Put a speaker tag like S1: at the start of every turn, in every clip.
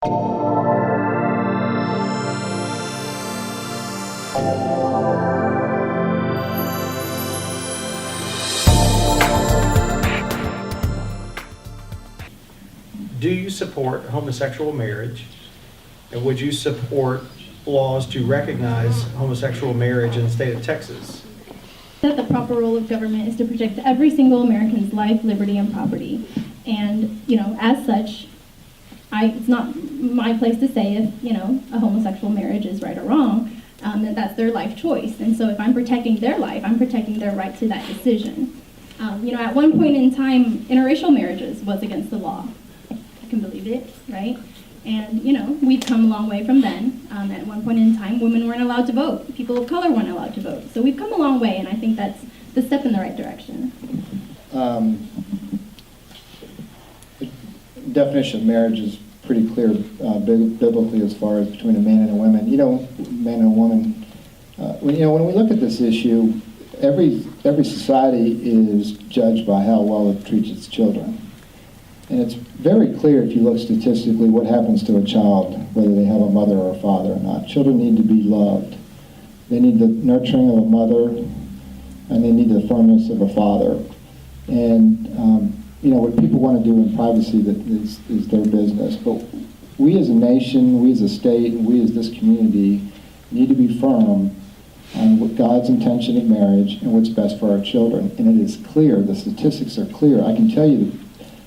S1: Do you support homosexual marriage? And would you support laws to recognize homosexual marriage in the state of Texas?
S2: That the proper role of government is to protect every single American's life, liberty, and property. And, as such, it's not my place to say if, a homosexual marriage is right or wrong, that's their life choice. And so if I'm protecting their life, I'm protecting their right to that decision. At one point in time, interracial marriages was against the law. I can believe it, right? And, we've come a long way from then. At one point in time, women weren't allowed to vote. People of color weren't allowed to vote. So we've come a long way, and I think that's the step in the right direction.
S3: The definition of marriage is pretty clear biblically as far as between a man and a woman. Man and a woman. When we look at this issue, every society is judged by how well it treats its children. And it's very clear if you look statistically what happens to a child, whether they have a mother or a father or not. Children need to be loved. They need the nurturing of a mother, and they need the firmness of a father. And, what people want to do in privacy that is their business. But we as a nation, we as a state, and we as this community need to be firm on what God's intention of marriage and what's best for our children. And it is clear, the statistics are clear. I can tell you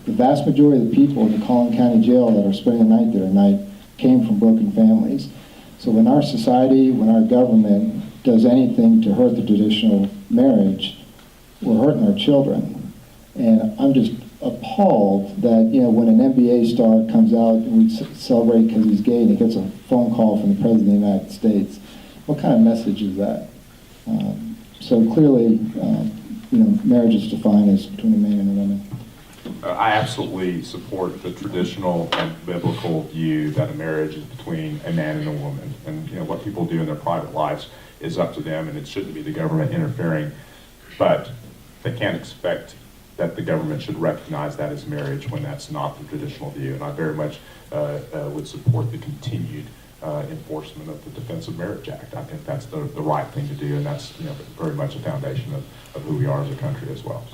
S3: the vast majority of the people in the Collin County Jail that are spending the night there tonight came from broken families. So when our society, when our government does anything to hurt the traditional marriage, we're hurting our children. And I'm just appalled that, when an NBA star comes out and we celebrate because he's gay and he gets a phone call from the President of the United States, what kind of message is that? So clearly, marriage is defined as between a man and a woman.
S4: I absolutely support the traditional and biblical view that a marriage is between a man and a woman. And what people do in their private lives is up to them, and it shouldn't be the government interfering. But they can't expect that the government should recognize that as marriage when that's not the traditional view. And I very much would support the continued enforcement of the Defense of Marriage Act. I think that's the right thing to do, and that's very much a foundation of who we are as a country as well.